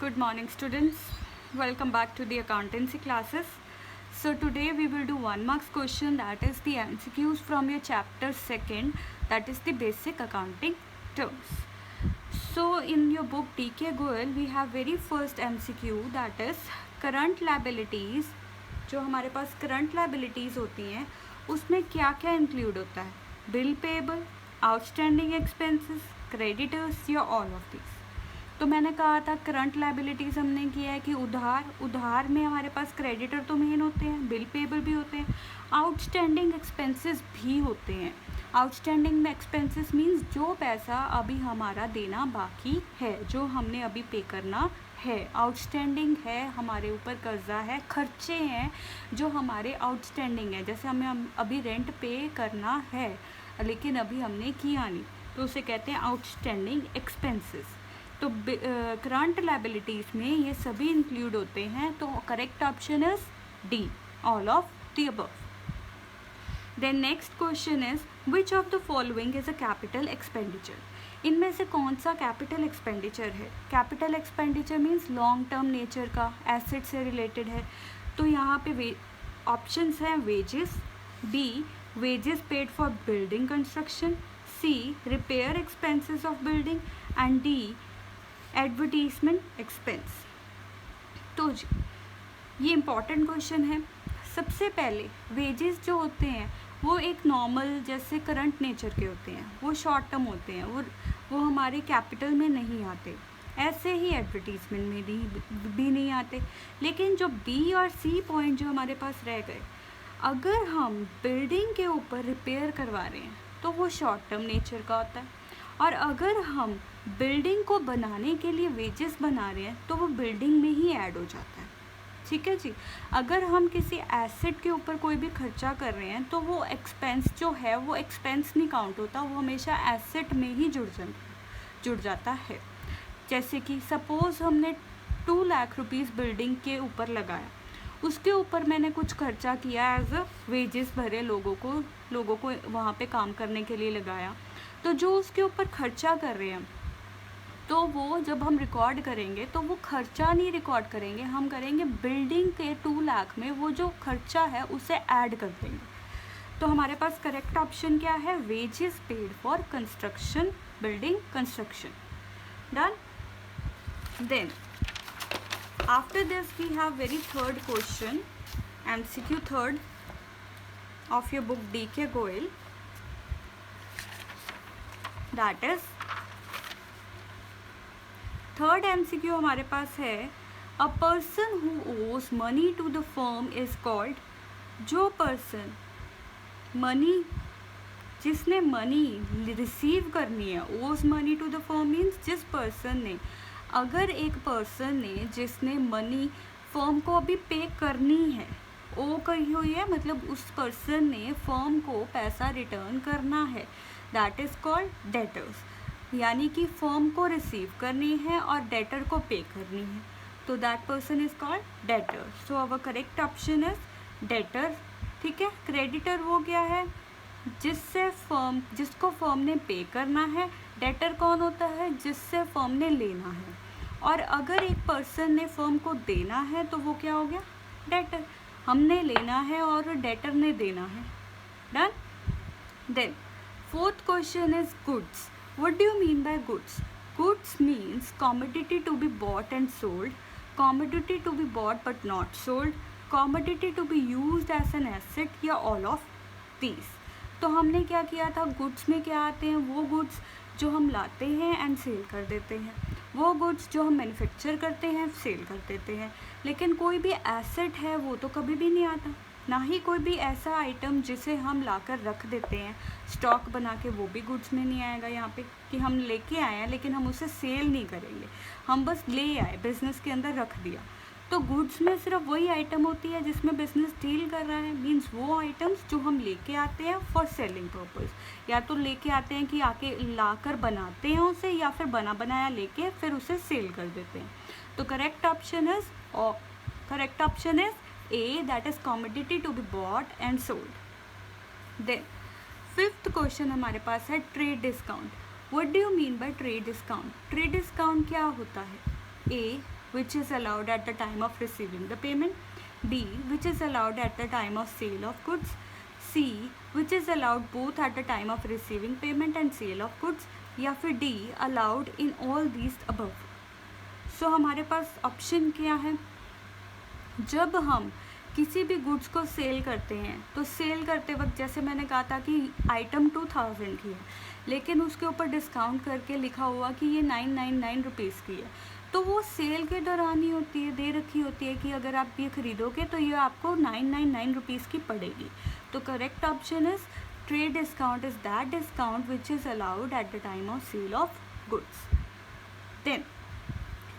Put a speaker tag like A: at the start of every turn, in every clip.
A: Good morning, students. Welcome back to the accountancy classes. So today we will do 1 marks question, that is the MCQs from your chapter 2nd, that is the basic accounting terms. So in your book DK Goel we have very first MCQ, that is current liabilities. जो हमारे पास current liabilities होती हैं उसमें क्या क्या include होता है? Bill payable, outstanding expenses, creditors या ऑल ऑफ दिस. तो मैंने कहा था करंट लाइबिलिटीज़ हमने किया है कि उधार में हमारे पास क्रेडिटर तो मेन होते हैं, बिल पेबल भी होते हैं, आउटस्टैंडिंग एक्सपेंसेस भी होते हैं. आउटस्टैंडिंग एक्सपेंसेस मीन्स जो पैसा अभी हमारा देना बाकी है, जो हमने अभी पे करना है, आउटस्टैंडिंग है, हमारे ऊपर कर्जा है, खर्चे हैं जो हमारे आउटस्टैंडिंग है. जैसे हमें अभी रेंट पे करना है लेकिन अभी हमने किया नहीं, तो उसे कहते हैं आउटस्टैंडिंग एक्सपेंसेस. तो करंट लाइबिलिटीज़ में ये सभी इंक्लूड होते हैं. तो correct option is D, all of the above. Then next question is which of the following is a capital expenditure. इनमें से कौन सा कैपिटल एक्सपेंडिचर है? Capital expenditure means long term nature का, एसेट से रिलेटेड है. तो यहाँ पे ऑप्शंस हैं wages, B wages paid for building construction, C repair expenses of building and D advertisement expense. तो ये इम्पॉर्टेंट क्वेश्चन है. सबसे पहले वेजेस जो होते हैं वो एक नॉर्मल जैसे करंट नेचर के होते हैं, वो शॉर्ट टर्म होते हैं, वो हमारे कैपिटल में नहीं आते. ऐसे ही एडवर्टीजमेंट में भी नहीं आते. लेकिन जो बी और सी पॉइंट जो हमारे पास रह गए, अगर हम बिल्डिंग के ऊपर रिपेयर करवा रहे हैं तो वो शॉर्ट टर्म नेचर का होता है, और अगर हम बिल्डिंग को बनाने के लिए वेजेस बना रहे हैं तो वो बिल्डिंग में ही ऐड हो जाता है. ठीक है जी. अगर हम किसी एसेट के ऊपर कोई भी खर्चा कर रहे हैं तो वो एक्सपेंस जो है वो एक्सपेंस नहीं काउंट होता, वो हमेशा एसेट में ही जुड़ जाता है. जैसे कि सपोज़ हमने 2 लाख रुपीज़ बिल्डिंग के ऊपर लगाया, उसके ऊपर मैंने कुछ खर्चा किया, एज अ वेजेस भरे, लोगों को वहाँ पे काम करने के लिए लगाया. तो जो उसके ऊपर खर्चा कर रहे हैं तो वो जब हम रिकॉर्ड करेंगे तो वो खर्चा नहीं रिकॉर्ड करेंगे, हम करेंगे बिल्डिंग के 2 लाख में वो जो खर्चा है उसे ऐड कर देंगे. तो हमारे पास करेक्ट ऑप्शन क्या है? Wages paid for construction, building construction. Done. Then after this we have very third question, MCQ third of your book DK Goel, that is third MCQ हमारे पास है, a person who owes money to the firm is called. जो person जिसने money receive करनी है, owes money to the firm means जिस person ने, अगर एक पर्सन ने जिसने मनी फर्म को अभी पे करनी है, ओ कही हुई है, मतलब उस पर्सन ने फर्म को पैसा रिटर्न करना है, दैट इज़ कॉल्ड डेटर्स. यानी कि फर्म को रिसीव करनी है और डेटर को पे करनी है, तो that person is called debtor. So our correct option is debtor. ठीक है. क्रेडिटर वो क्या है? जिसको फर्म ने पे करना है. डेटर कौन होता है? जिससे फर्म ने लेना है. और अगर एक पर्सन ने फर्म को देना है तो वो क्या हो गया? डेटर. हमने लेना है और डेटर ने देना है. Done. Then fourth question is goods. What do you mean by goods? Goods means commodity to be bought and sold, commodity to be bought but not sold, commodity to be used as an asset, या all of these. तो हमने क्या किया था? Goods में क्या आते हैं? वो गुड्स जो हम लाते हैं एंड सेल कर देते हैं, वो गुड्स जो हम मैन्युफैक्चर करते हैं सेल कर देते हैं. लेकिन कोई भी एसेट है वो तो कभी भी नहीं आता. ना ही कोई भी ऐसा आइटम जिसे हम लाकर रख देते हैं स्टॉक बना के, वो भी गुड्स में नहीं आएगा. यहाँ पे कि हम लेके आए हैं लेकिन हम उसे सेल नहीं करेंगे, हम बस ले आए, बिजनेस के अंदर रख दिया. तो गुड्स में सिर्फ वही आइटम होती है जिसमें बिजनेस डील कर रहा है, मीन्स वो आइटम्स जो हम लेके आते हैं फॉर सेलिंग पर्पज़. या तो लेके आते हैं कि आके लाकर बनाते हैं उसे, या फिर बना बनाया लेके फिर उसे सेल कर देते हैं. तो correct option is A, that is commodity to be bought and sold. Then fifth question हमारे पास है trade discount. What do you mean by trade discount? Trade discount क्या होता है? A, which is allowed at the time of receiving the payment, B, which is allowed at the time of sale of goods, C, which is allowed both at the time of receiving payment and sale of goods, या फिर D, allowed in all these above. So हमारे पास option क्या है? जब हम किसी भी गुड्स को सेल करते हैं तो सेल करते वक्त जैसे मैंने कहा था कि आइटम 2000 की है, लेकिन उसके ऊपर डिस्काउंट करके लिखा हुआ कि ये 999 रुपीज़ की है, तो वो सेल के दौरान ही होती है, दे रखी होती है कि अगर आप ये ख़रीदोगे तो ये आपको 999 रुपीज़ की पड़ेगी. तो correct option is trade discount is that discount which is allowed at the time of sale of goods. Then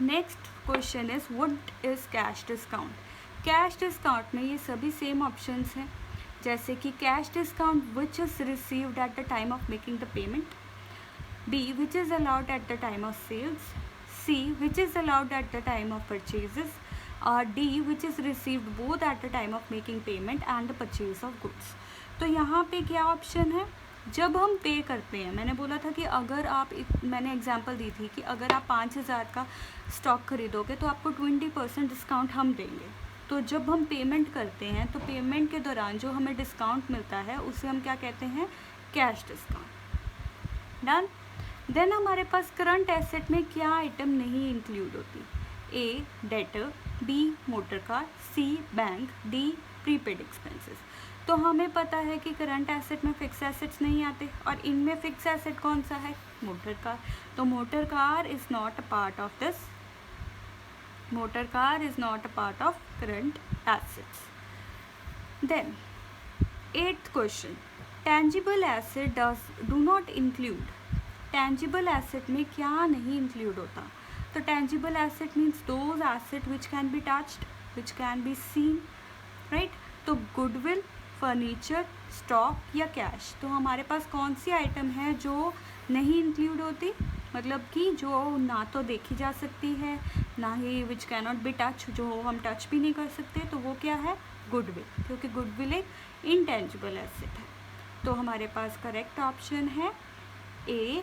A: next question is what is cash discount. Cash discount में ये सभी सेम ऑप्शंस हैं, जैसे कि cash discount which is received at the time of making the payment, B which is allowed at the time of sales, C which is allowed at the time of purchases, और D which is received both at the time of making payment and the purchase of goods. तो यहाँ पे क्या option है? जब हम पे करते हैं, मैंने बोला था कि अगर आप मैंने एग्जांपल दी थी कि अगर आप 5000 का स्टॉक खरीदोगे तो आपको 20% डिस्काउंट हम देंगे. तो जब हम पेमेंट करते हैं तो पेमेंट के दौरान जो हमें डिस्काउंट मिलता है उसे हम क्या कहते हैं? Cash discount. डन. देन हमारे पास करंट एसेट में क्या आइटम नहीं इंक्लूड होती? A debtor, B motor car, C bank, D prepaid expenses. तो हमें पता है कि करंट एसेट में फिक्स एसेट्स नहीं आते, और इनमें फिक्स एसेट कौन सा है? Motor car. तो motor car is not a part of this. Motor car is not a part of current assets. Then 8th question, tangible asset do not include. Tangible asset में क्या नहीं include होता? तो tangible asset means those asset which can be touched, which can be seen, right? तो goodwill, furniture, stock या cash. तो हमारे पास कौन सी आइटम है जो नहीं इंक्लूड होती? मतलब कि जो ना तो देखी जा सकती है, ना ही विच कैनॉट बी टच, जो हम टच भी नहीं कर सकते, तो वो क्या है? गुडविल, क्योंकि गुडविल एक इंटेंजिबल एसेट है. तो हमारे पास करेक्ट ऑप्शन है A,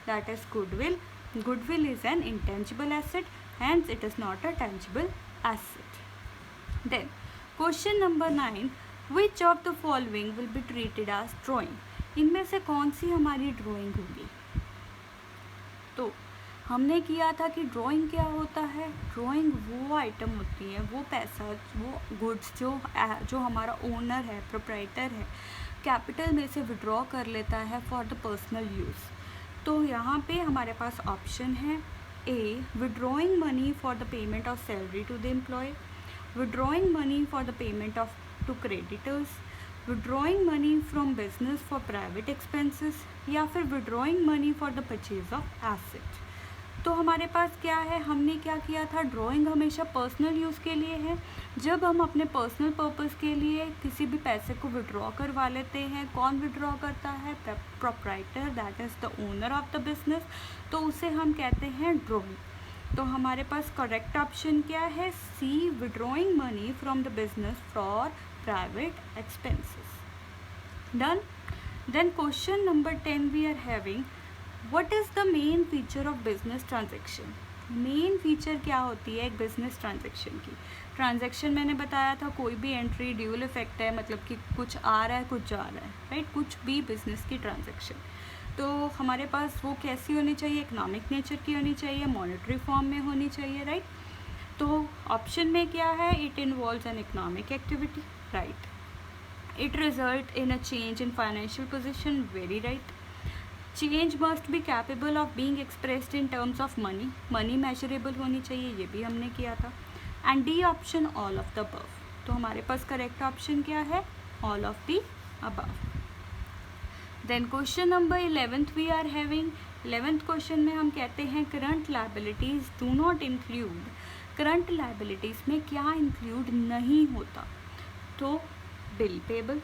A: that is goodwill. Goodwill is an intangible asset, hence it is not a tangible asset. Then question number 9, which of the following will be treated as drawing. इनमें से कौन सी हमारी drawing होगी? तो हमने किया था कि ड्राइंग क्या होता है? ड्राइंग वो आइटम होती है, वो पैसा, वो गुड्स जो हमारा ओनर है, प्रोप्राइटर है, कैपिटल में से विड्रॉ कर लेता है फॉर द पर्सनल यूज़. तो यहाँ पे हमारे पास ऑप्शन है A, withdrawing money for the payment of salary to the employee, withdrawing money for the payment of to creditors, withdrawing money from business for private expenses, या फिर withdrawing money for the purchase of asset. तो हमारे पास क्या है? हमने क्या किया था? ड्राइंग हमेशा पर्सनल यूज़ के लिए है. जब हम अपने पर्सनल पर्पस के लिए किसी भी पैसे को विड्रॉ करवा लेते हैं, कौन विड्रॉ करता है? Proprietor, that is the owner of the business. तो उसे हम कहते हैं ड्राइंग. तो हमारे पास करेक्ट ऑप्शन क्या है? C, withdrawing money from the business for private expenses. Done. Then question number 10 we are having, what is the main feature of business transaction. Main feature क्या होती है एक बिजनेस ट्रांजेक्शन की? ट्रांजेक्शन मैंने बताया था कोई भी एंट्री ड्यूल इफेक्ट है, मतलब कि कुछ आ रहा है कुछ जा रहा है, राइट? कुछ भी बिजनेस की ट्रांजेक्शन. तो हमारे पास वो कैसी होनी चाहिए? इकोनॉमिक नेचर की होनी चाहिए, मॉनेटरी फॉर्म में होनी चाहिए, राइट? तो ऑप्शन में क्या है? It involves an economic activity, right? It result in a change in financial position, very right. Change must be capable of being expressed in terms of money. Money measurable होनी चाहिए, ये भी हमने किया था. And D option, all of the above. तो हमारे पास correct option क्या है? All of the above. Then question number 11th we are having. 11th question में हम कहते हैं current liabilities do not include. Current liabilities में क्या include नहीं होता? तो bill payable,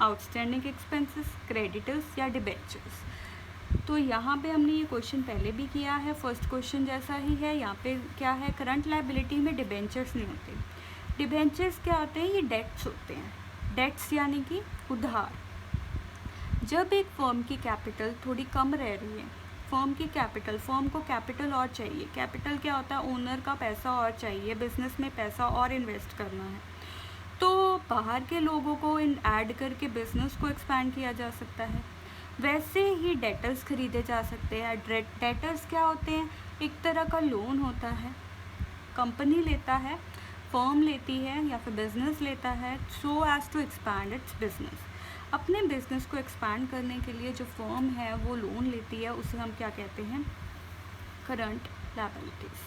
A: outstanding expenses, creditors या डिबेंचर्स. तो यहाँ पे हमने ये क्वेश्चन पहले भी किया है, फर्स्ट क्वेश्चन जैसा ही है. यहाँ पे क्या है? करंट लायबिलिटी में डिबेंचर्स नहीं होते. डिबेंचर्स क्या होते हैं? ये डेट्स होते हैं. डेट्स यानी कि उधार. जब एक फर्म की कैपिटल थोड़ी कम रह रही है, फर्म की कैपिटल, फर्म को कैपिटल और चाहिए। कैपिटल क्या होता है? ओनर का पैसा और चाहिए, बिजनेस में पैसा और इन्वेस्ट करना है, तो बाहर के लोगों को ऐड करके बिजनेस को एक्सपैंड किया जा सकता है। वैसे ही डेटर्स खरीदे जा सकते हैं। डेटर्स क्या होते हैं? एक तरह का लोन होता है, कंपनी लेता है, फर्म लेती है या फिर बिजनेस लेता है so as to expand its business. अपने बिजनेस को एक्सपैंड करने के लिए जो फर्म है वो लोन लेती है, उसे हम क्या कहते हैं? करंट लायबिलिटीज,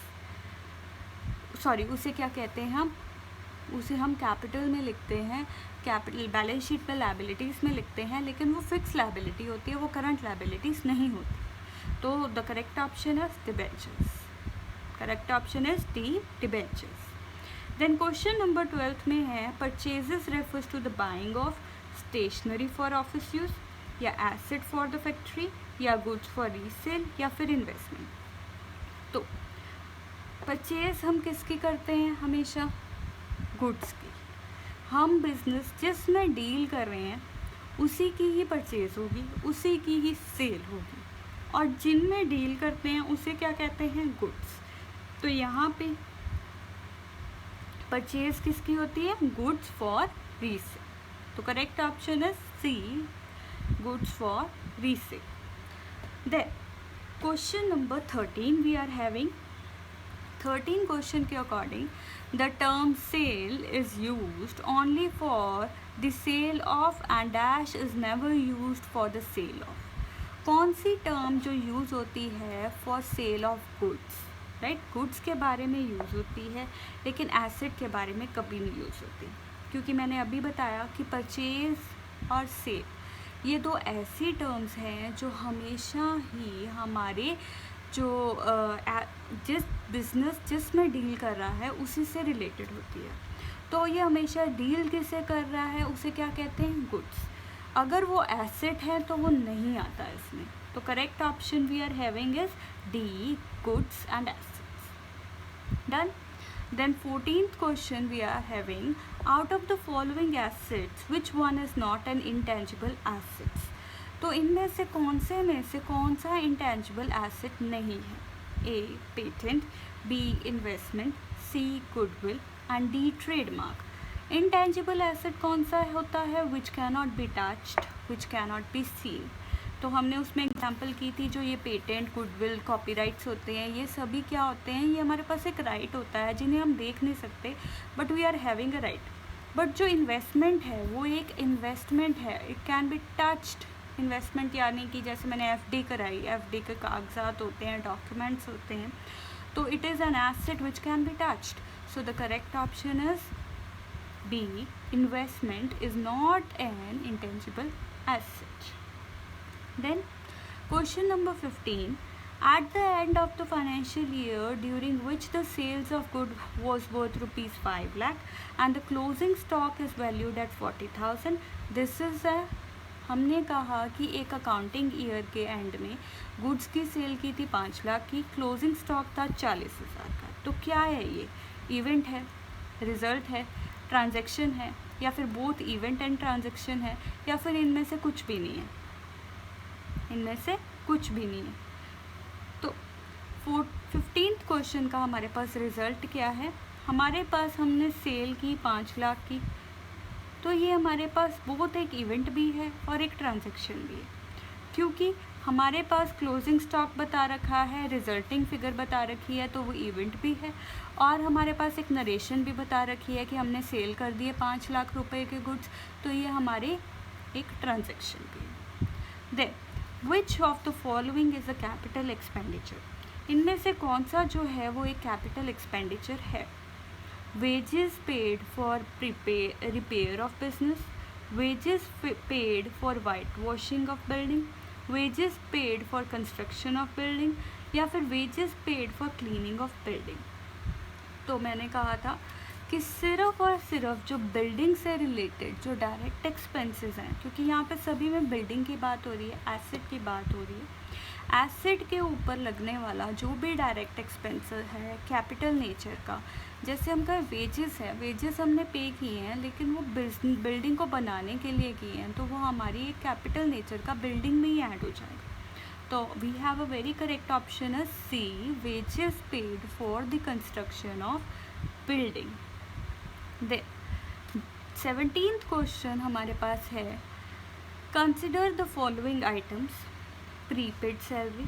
A: सॉरी उसे क्या कहते हैं उसे हम कैपिटल में लिखते हैं, कैपिटल बैलेंस शीट पे लायबिलिटीज़ में लिखते हैं, लेकिन वो फिक्स लायबिलिटी होती है, वो करंट लायबिलिटीज़ नहीं होती। तो the correct option is debentures. Correct option is D, debentures. Then question number 12 में है purchases refers to the buying of stationery for office use, या एसेट फॉर द फैक्ट्री, या गुड्स फॉर रीसेल, या फिर investment. तो purchase हम किसकी करते हैं? हमेशा गुड्स की। हम बिजनेस जिसमें डील कर रहे हैं उसी की ही परचेज होगी, उसी की ही सेल होगी, और जिनमें डील करते हैं उसे क्या कहते हैं? गुड्स। तो यहाँ पे परचेज किसकी होती है? Goods for resale. तो correct option is C, goods for resale. Then question number 13 we are having. 13 question के according the term sale is used only for the sale of and dash is never used for the sale of। कौन सी term जो use होती है for sale of goods, right? Goods के बारे में use होती है, लेकिन एसेट के बारे में कभी नहीं यूज़ होती, क्योंकि मैंने अभी बताया कि परचेज और सेल ये दो ऐसी टर्म्स हैं जो हमेशा ही हमारे जो जिस बिज़नेस जिसमें डील कर रहा है उसी से रिलेटेड होती है। तो ये हमेशा डील किससे कर रहा है उसे क्या कहते हैं? गुड्स। अगर वो एसेट है तो वो नहीं आता है इसमें। तो correct option we are having is D, goods and assets. Done. Then 14th question we are having out of the following assets which one is not an intangible assets. तो इनमें से कौन सा इंटेंजिबल एसेट नहीं है? A patent, B investment, C goodwill and D trademark. Intangible asset कौन सा होता है? Which cannot be touched, which cannot be seen. तो हमने उसमें एग्जांपल की थी, जो ये पेटेंट, गुडविल, कॉपीराइट्स होते हैं, ये सभी क्या होते हैं? ये हमारे पास एक राइट होता है जिन्हें हम देख नहीं सकते, but we are having a right. But जो इन्वेस्टमेंट है वो एक इन्वेस्टमेंट है, it can be touched. Investment यानी कि जैसे मैंने एफडी कराई, एफडी के कागजात होते हैं, डॉक्यूमेंट्स होते हैं, तो it is an asset which can be touched. So the correct option is B, investment is not an intangible asset. Then question number 15, at the end of the financial year during which the sales of good was worth rupees 5 lakh and the closing stock is valued at 40,000, this is a हमने कहा कि एक accounting year के and में goods की cell की थी 5 लाख की, क्लोजिंग स्टॉक था 40,000 का। तो क्या है ये? इवेंट है, रिजल्ट है, ट्रांजैक्शन है, या फिर बोथ इवेंट एंड ट्रांजैक्शन है, या फिर इनमें से कुछ भी नहीं है? इनमें से कुछ भी नहीं है। तो 15th क्वेश्चन का हमारे पास रिजल्ट क्या है? हमारे पास हमने सेल की 5 लाख की, तो ये हमारे पास बहुत एक इवेंट भी है और एक ट्रांजैक्शन भी है, क्योंकि हमारे पास क्लोजिंग स्टॉक बता रखा है, रिजल्टिंग फिगर बता रखी है, तो वो इवेंट भी है, और हमारे पास एक नरेशन भी बता रखी है कि हमने सेल कर दिए 5 लाख रुपए के गुड्स, तो ये हमारे एक ट्रांजैक्शन भी है। Then which of the following is a capital expenditure. इनमें से कौन सा जो है वो एक कैपिटल एक्सपेंडिचर है? wages paid for repair of business, wages paid for whitewashing of building, wages paid for construction of building, या फिर wages paid for cleaning of building। तो मैंने कहा था कि सिर्फ और सिर्फ जो बिल्डिंग से रिलेटेड जो डायरेक्ट एक्सपेंसेस हैं, क्योंकि यहाँ पे सभी में बिल्डिंग की बात हो रही है, एसेट की बात हो रही है, एसेट के ऊपर लगने वाला जो भी डायरेक्ट एक्सपेंसेस है कैपिटल नेचर का, जैसे हम कहें वेजेस है, वेजेस हमने पे किए हैं लेकिन वो बिल्डिंग को बनाने के लिए किए हैं, तो वो हमारी एक कैपिटल नेचर का बिल्डिंग में ही ऐड हो जाएगा। तो we have a very correct option है C, wages paid for the construction of building. The 17th question हमारे पास है, consider the following items: prepaid salary,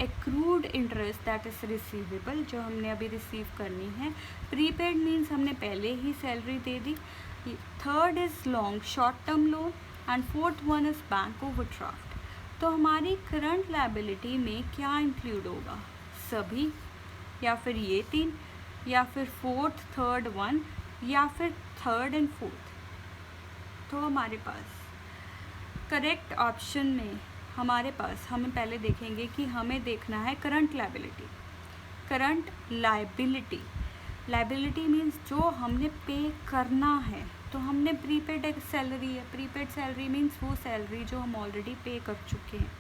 A: accrued interest that is receivable, जो हमने अभी रिसीव करनी है, प्रीपेड मीन्स हमने पहले ही सैलरी दे दी, third is long short term loan, and fourth one is bank overdraft. तो हमारी करंट लायबिलिटी में क्या इंक्लूड होगा? सभी, या फिर ये तीन, या फिर फोर्थ थर्ड वन, या फिर थर्ड एंड फोर्थ. तो हमारे पास करेक्ट ऑप्शन में हमारे पास, हमें पहले देखेंगे कि हमें देखना है current liability. Current liability means जो हमने पे करना है. तो हमने प्रीपेड एक सैलरी है, प्रीपेड सैलरी मीन्स वो सैलरी जो हम ऑलरेडी पे कर चुके हैं,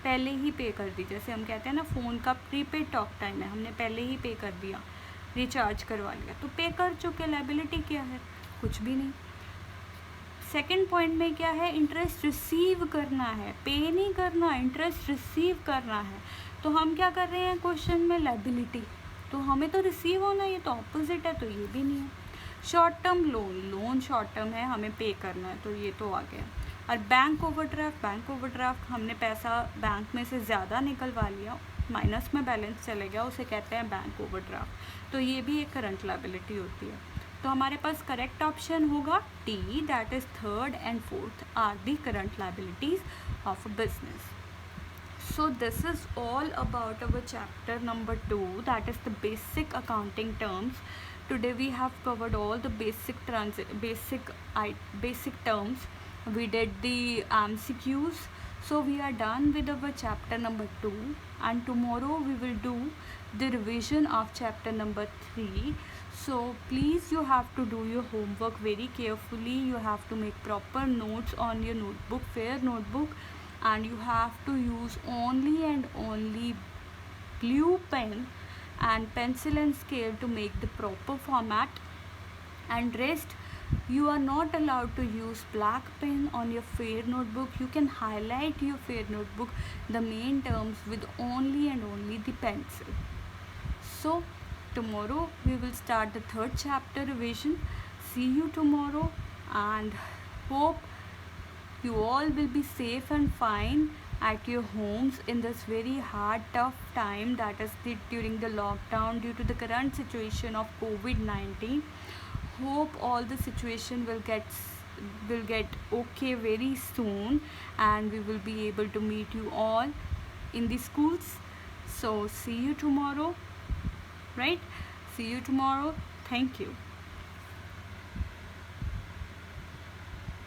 A: पहले ही पे कर दी. जैसे हम कहते हैं ना, फ़ोन का प्रीपेड टॉक टाइम है, हमने पहले ही पे कर दिया, रिचार्ज करवा लिया, तो पे कर चुके. लायबिलिटी क्या है? कुछ भी नहीं. सेकेंड पॉइंट में क्या है? इंटरेस्ट रिसीव करना है, पे नहीं करना, इंटरेस्ट रिसीव करना है. तो हम क्या कर रहे हैं क्वेश्चन में? लायबिलिटी. तो हमें तो रिसीव होना, ये तो ऑपोजिट है, तो ये भी नहीं है. Short term loan short term है, हमें पे करना है, तो ये तो आ गया. और बैंक ओवरड्राफ्ट हमने पैसा बैंक में से ज़्यादा निकलवा लिया, माइनस में बैलेंस चले गया, उसे कहते हैं बैंक ओवरड्राफ्ट. तो ये भी एक करंट लायबिलिटी होती है. तो हमारे पास करेक्ट ऑप्शन होगा T, that is third and fourth are the current liabilities of a business. So this is all about our chapter number 2, that is the basic accounting terms. Today we have covered all the basic terms. We did the MCQs. So we are done with our chapter number 2, and tomorrow we will do the revision of chapter number 3. So please, you have to do your homework very carefully. You have to make proper notes on your notebook, fair notebook, and you have to use only and only blue pen and pencil and scale to make the proper format, and rest you are not allowed to use black pen on your fair notebook. You can highlight your fair notebook, the main terms, with only and only the pencil. So tomorrow we will start the third chapter revision. See you tomorrow, and hope you all will be safe and fine at your homes in this very hard, tough time, that is during the lockdown due to the current situation of COVID-19. Hope all the situation will get okay very soon, and we will be able to meet you all in the schools. So see you tomorrow, right? See you tomorrow. Thank you.